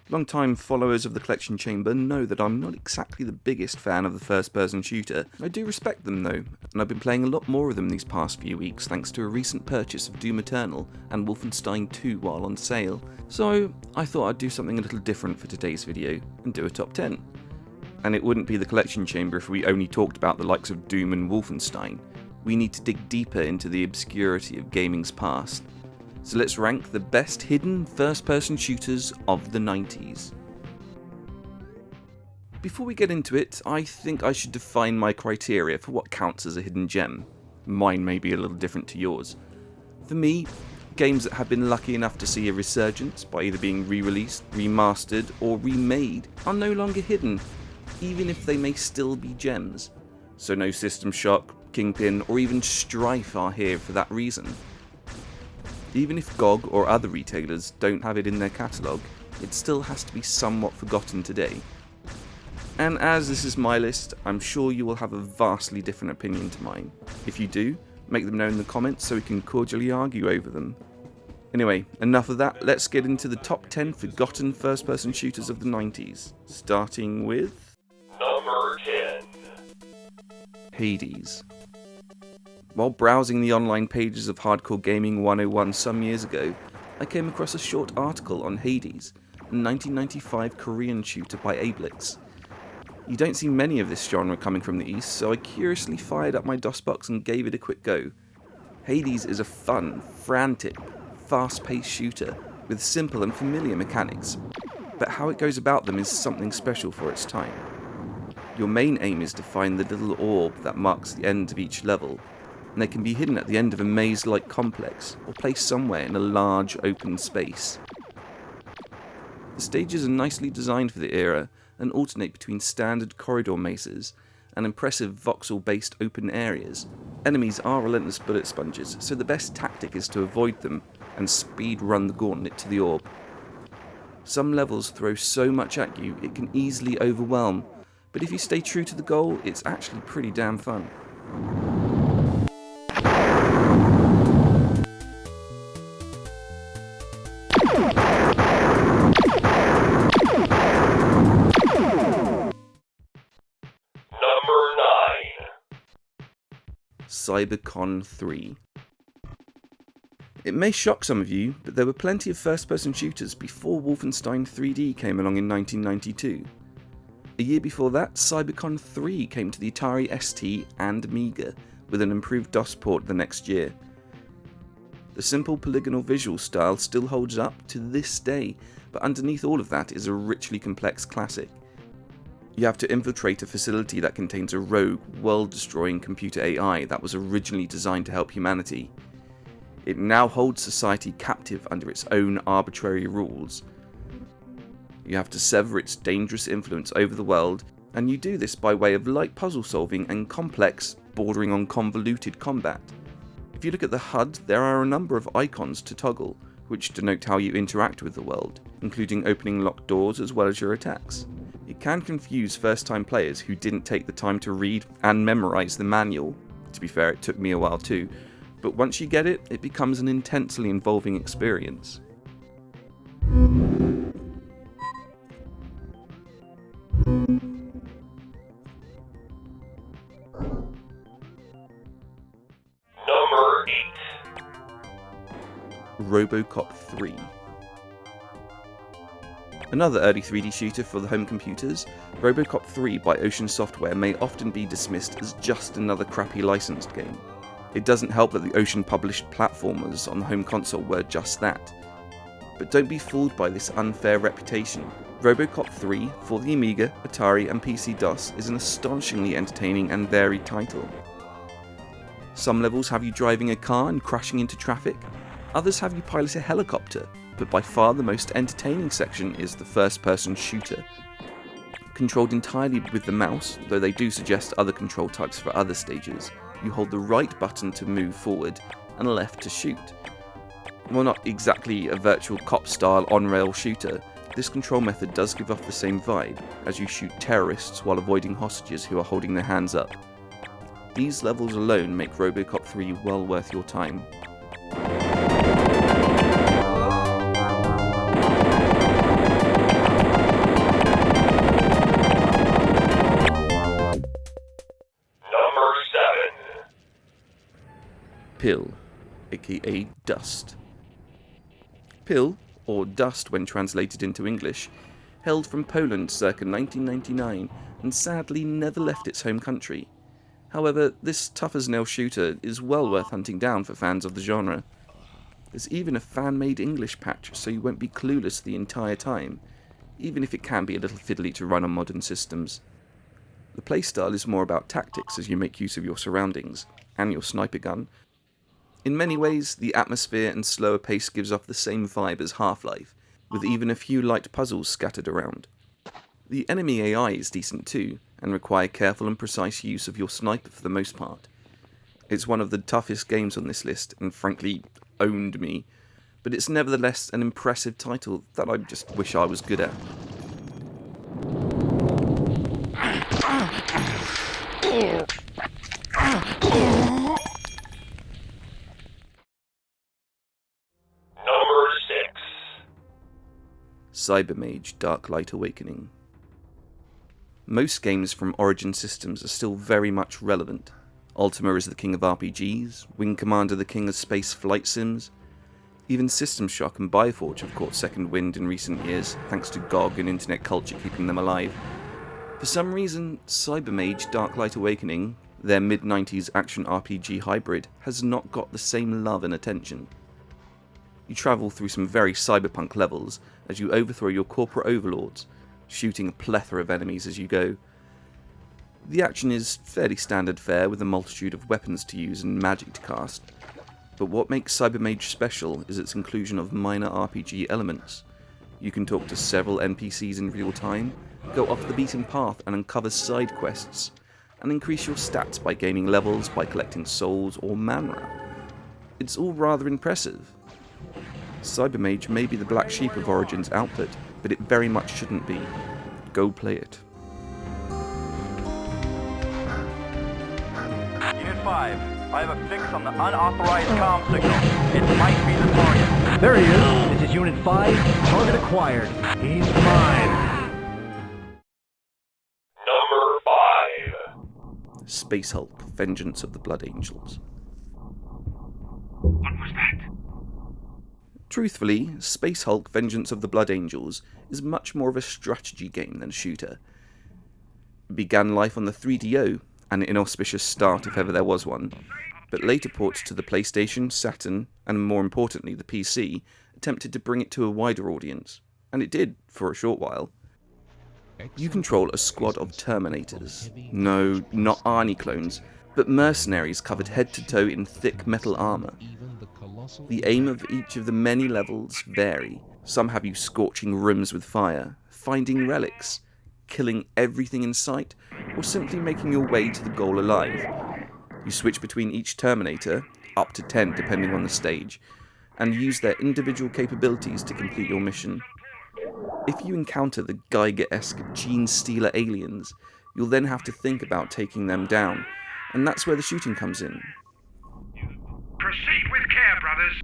Long-time followers of the Collection Chamber know that I'm not exactly the biggest fan of the first-person shooter. I do respect them though, and I've been playing a lot more of them these past few weeks thanks to a recent purchase of Doom Eternal and Wolfenstein 2 while on sale. So I thought I'd do something a little different for today's video and do a top 10. And it wouldn't be the Collection Chamber if we only talked about the likes of Doom and Wolfenstein. We need to dig deeper into the obscurity of gaming's past. So let's rank the best hidden first-person shooters of the 90s. Before we get into it, I think I should define my criteria for what counts as a hidden gem. Mine may be a little different to yours. For me, games that have been lucky enough to see a resurgence by either being re-released, remastered, or remade are no longer hidden, even if they may still be gems. So no System Shock, Kingpin, or even Strife are here for that reason. Even if GOG or other retailers don't have it in their catalogue, it still has to be somewhat forgotten today. And as this is my list, I'm sure you will have a vastly different opinion to mine. If you do, make them know in the comments so we can cordially argue over them. Anyway, enough of that, let's get into the top 10 forgotten first-person shooters of the 90s, starting with... Number 10. Hades. While browsing the online pages of Hardcore Gaming 101 some years ago, I came across a short article on Hades, a 1995 Korean shooter by Ablix. You don't see many of this genre coming from the East, so I curiously fired up my DOSBox and gave it a quick go. Hades is a fun, frantic, fast-paced shooter with simple and familiar mechanics, but how it goes about them is something special for its time. Your main aim is to find the little orb that marks the end of each level, and they can be hidden at the end of a maze-like complex, or placed somewhere in a large open space. The stages are nicely designed for the era, and alternate between standard corridor mazes and impressive voxel-based open areas. Enemies are relentless bullet sponges, so the best tactic is to avoid them and speed run the gauntlet to the orb. Some levels throw so much at you it can easily overwhelm, but if you stay true to the goal, it's actually pretty damn fun. Cybercon 3. It may shock some of you, but there were plenty of first-person shooters before Wolfenstein 3D came along in 1992. A year before that, Cybercon 3 came to the Atari ST and Amiga, with an improved DOS port the next year. The simple polygonal visual style still holds up to this day, but underneath all of that is a richly complex classic. You have to infiltrate a facility that contains a rogue, world-destroying computer AI that was originally designed to help humanity. It now holds society captive under its own arbitrary rules. You have to sever its dangerous influence over the world, and you do this by way of light puzzle solving and complex, bordering on convoluted combat. If you look at the HUD, there are a number of icons to toggle, which denote how you interact with the world, including opening locked doors as well as your attacks. It can confuse first-time players who didn't take the time to read and memorize the manual. To be fair, it took me a while too, but once you get it, it becomes an intensely involving experience. Number 8. RoboCop 3. Another early 3D shooter for the home computers, RoboCop 3 by Ocean Software may often be dismissed as just another crappy licensed game. It doesn't help that the Ocean published platformers on the home console were just that. But don't be fooled by this unfair reputation. RoboCop 3 for the Amiga, Atari and PC-DOS is an astonishingly entertaining and varied title. Some levels have you driving a car and crashing into traffic, others have you pilot a helicopter, but by far the most entertaining section is the first-person shooter. Controlled entirely with the mouse, though they do suggest other control types for other stages, you hold the right button to move forward and left to shoot. While not exactly a virtual cop-style on-rail shooter, this control method does give off the same vibe, as you shoot terrorists while avoiding hostages who are holding their hands up. These levels alone make RoboCop 3 well worth your time. Pil, aka Dust. Pil, or Dust when translated into English, hailed from Poland circa 1999 and sadly never left its home country. However, this tough-as-nail shooter is well worth hunting down for fans of the genre. There's even a fan-made English patch, so you won't be clueless the entire time, even if it can be a little fiddly to run on modern systems. The playstyle is more about tactics as you make use of your surroundings, and your sniper gun. In many ways, the atmosphere and slower pace gives off the same vibe as Half-Life, with even a few light puzzles scattered around. The enemy AI is decent too, and require careful and precise use of your sniper for the most part. It's one of the toughest games on this list, and frankly, owned me, but it's nevertheless an impressive title that I just wish I was good at. Number 6. Cybermage Dark Light Awakening. Most games from Origin Systems are still very much relevant. Ultima is the king of RPGs, Wing Commander the king of space flight sims. Even System Shock and Bioforge have caught second wind in recent years, thanks to GOG and internet culture keeping them alive. For some reason, Cybermage Dark Light Awakening, their mid-90s action RPG hybrid, has not got the same love and attention. You travel through some very cyberpunk levels as you overthrow your corporate overlords, shooting a plethora of enemies as you go. The action is fairly standard fare with a multitude of weapons to use and magic to cast, but what makes Cybermage special is its inclusion of minor RPG elements. You can talk to several NPCs in real time, go off the beaten path and uncover side quests, and increase your stats by gaining levels by collecting souls or mana. It's all rather impressive. Cybermage may be the black sheep of Origin's output, but it very much shouldn't be. Go play it. Unit 5, I have a fix on the unauthorized comm signal. It might be the target. There he is. This is Unit 5. Target acquired. He's mine. Number 5. Space Hulk, Vengeance of the Blood Angels. What was that? Truthfully, Space Hulk, Vengeance of the Blood Angels is much more of a strategy game than a shooter. It began life on the 3DO, an inauspicious start if ever there was one, but later ports to the PlayStation, Saturn, and more importantly the PC, attempted to bring it to a wider audience, and it did for a short while. You control a squad of Terminators. No, not Arnie clones, but mercenaries covered head to toe in thick metal armour. The aim of each of the many levels vary. Some have you scorching rooms with fire, finding relics, killing everything in sight, or simply making your way to the goal alive. You switch between each Terminator, up to 10 depending on the stage, and use their individual capabilities to complete your mission. If you encounter the Geiger-esque gene stealer aliens, you'll then have to think about taking them down, and that's where the shooting comes in. Proceed with care, brothers.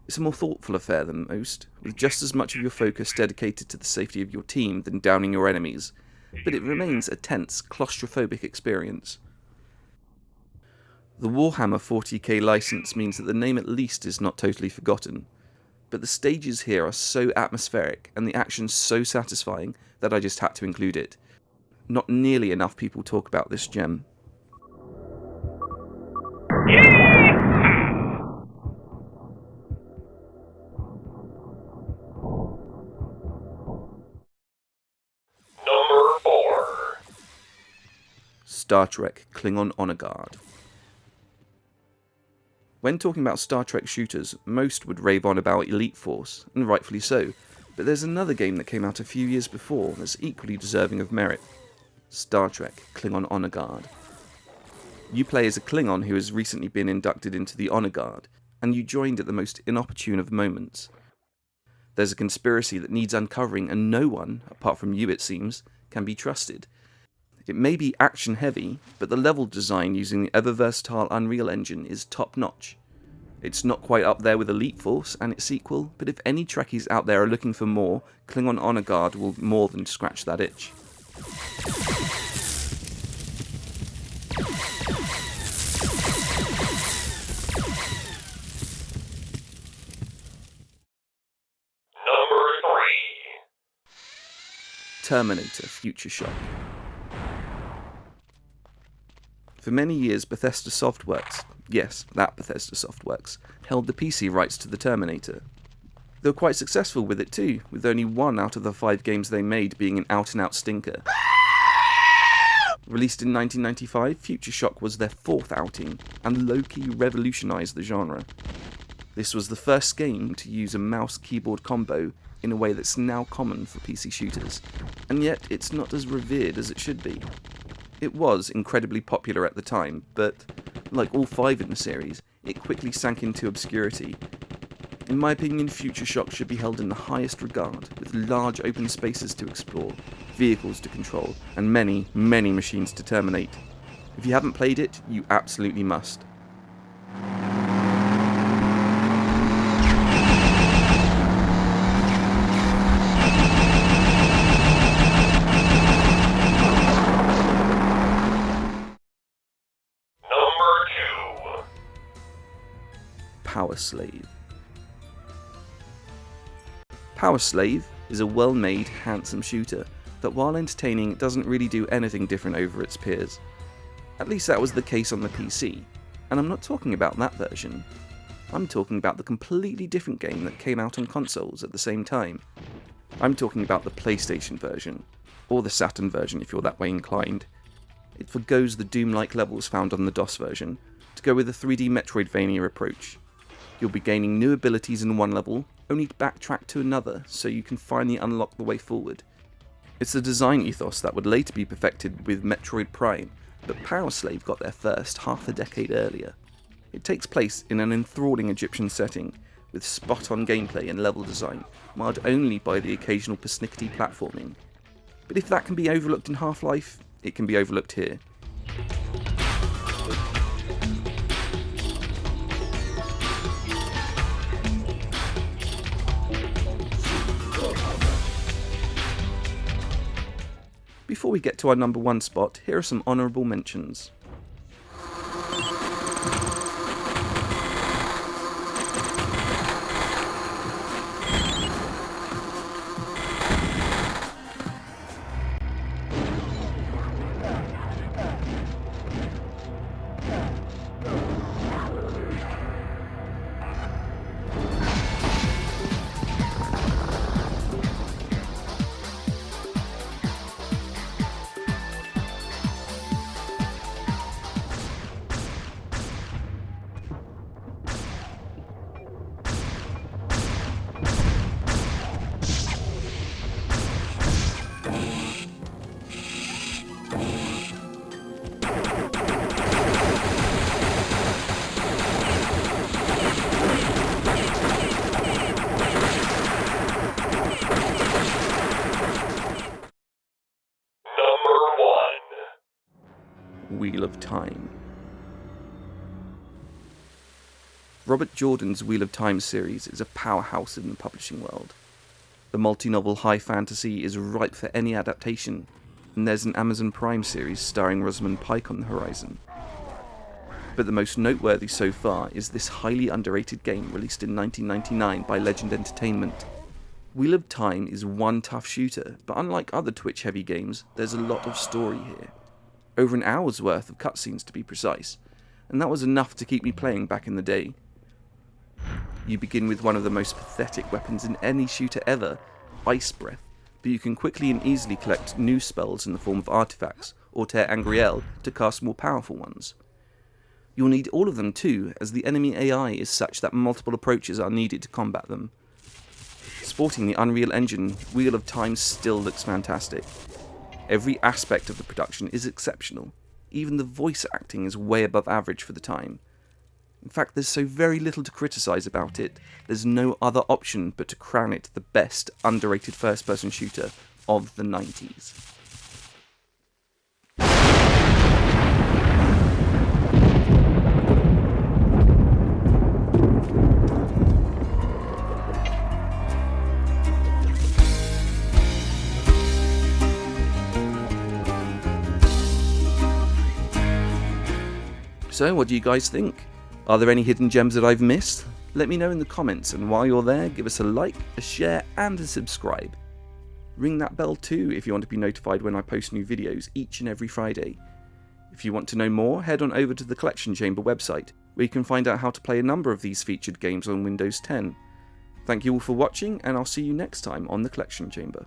It's a more thoughtful affair than most, with just as much of your focus dedicated to the safety of your team than downing your enemies, but it remains a tense, claustrophobic experience. The Warhammer 40k license means that the name at least is not totally forgotten, but the stages here are so atmospheric and the action so satisfying that I just had to include it. Not nearly enough people talk about this gem. Number 4. Star Trek Klingon Honor Guard. When talking about Star Trek shooters, most would rave on about Elite Force, and rightfully so, but there's another game that came out a few years before that's equally deserving of merit. Star Trek Klingon Honor Guard. You play as a Klingon who has recently been inducted into the Honor Guard, and you joined at the most inopportune of moments. There's a conspiracy that needs uncovering, and no one, apart from you it seems, can be trusted. It may be action-heavy, but the level design using the ever-versatile Unreal Engine is top-notch. It's not quite up there with Elite Force and its sequel, but if any Trekkies out there are looking for more, Klingon Honor Guard will more than scratch that itch. Terminator Future Shock. For many years, Bethesda Softworks, yes, that Bethesda Softworks, held the PC rights to the Terminator. They were quite successful with it too, with only 1 out of the 5 games they made being an out-and-out stinker. Released in 1995, Future Shock was their 4th outing, and low-key revolutionised the genre. This was the first game to use a mouse-keyboard combo in a way that's now common for PC shooters, and yet it's not as revered as it should be. It was incredibly popular at the time, but, like all 5 in the series, it quickly sank into obscurity. In my opinion, Future Shock should be held in the highest regard, with large open spaces to explore, vehicles to control, and many, many machines to terminate. If you haven't played it, you absolutely must. Number 2. Power Slave. Power Slave is a well-made, handsome shooter that, while entertaining, doesn't really do anything different over its peers. At least that was the case on the PC, and I'm not talking about that version. I'm talking about the completely different game that came out on consoles at the same time. I'm talking about the PlayStation version, or the Saturn version if you're that way inclined. It forgoes the Doom-like levels found on the DOS version, to go with a 3D Metroidvania approach. You'll be gaining new abilities in one level, only to backtrack to another so you can finally unlock the way forward. It's a design ethos that would later be perfected with Metroid Prime, but Power Slave got there first half a decade earlier. It takes place in an enthralling Egyptian setting, with spot-on gameplay and level design, marred only by the occasional persnickety platforming. But if that can be overlooked in Half-Life, it can be overlooked here. Before we get to our number 1 spot, here are some honourable mentions. Wheel of Time. Robert Jordan's Wheel of Time series is a powerhouse in the publishing world. The multi-novel high fantasy is ripe for any adaptation, and there's an Amazon Prime series starring Rosamund Pike on the horizon. But the most noteworthy so far is this highly underrated game released in 1999 by Legend Entertainment. Wheel of Time is one tough shooter, but unlike other Twitch-heavy games, there's a lot of story here. Over an hour's worth of cutscenes to be precise, and that was enough to keep me playing back in the day. You begin with one of the most pathetic weapons in any shooter ever, Ice Breath, but you can quickly and easily collect new spells in the form of artifacts, or tear Angriel to cast more powerful ones. You'll need all of them too, as the enemy AI is such that multiple approaches are needed to combat them. Sporting the Unreal Engine, Wheel of Time still looks fantastic. Every aspect of the production is exceptional. Even the voice acting is way above average for the time. In fact, there's so very little to criticise about it, there's no other option but to crown it the best underrated first-person shooter of the 90s. So, what do you guys think? Are there any hidden gems that I've missed? Let me know in the comments, and while you're there, give us a like, a share, and a subscribe. Ring that bell too if you want to be notified when I post new videos each and every Friday. If you want to know more, head on over to the Collection Chamber website, where you can find out how to play a number of these featured games on Windows 10. Thank you all for watching, and I'll see you next time on the Collection Chamber.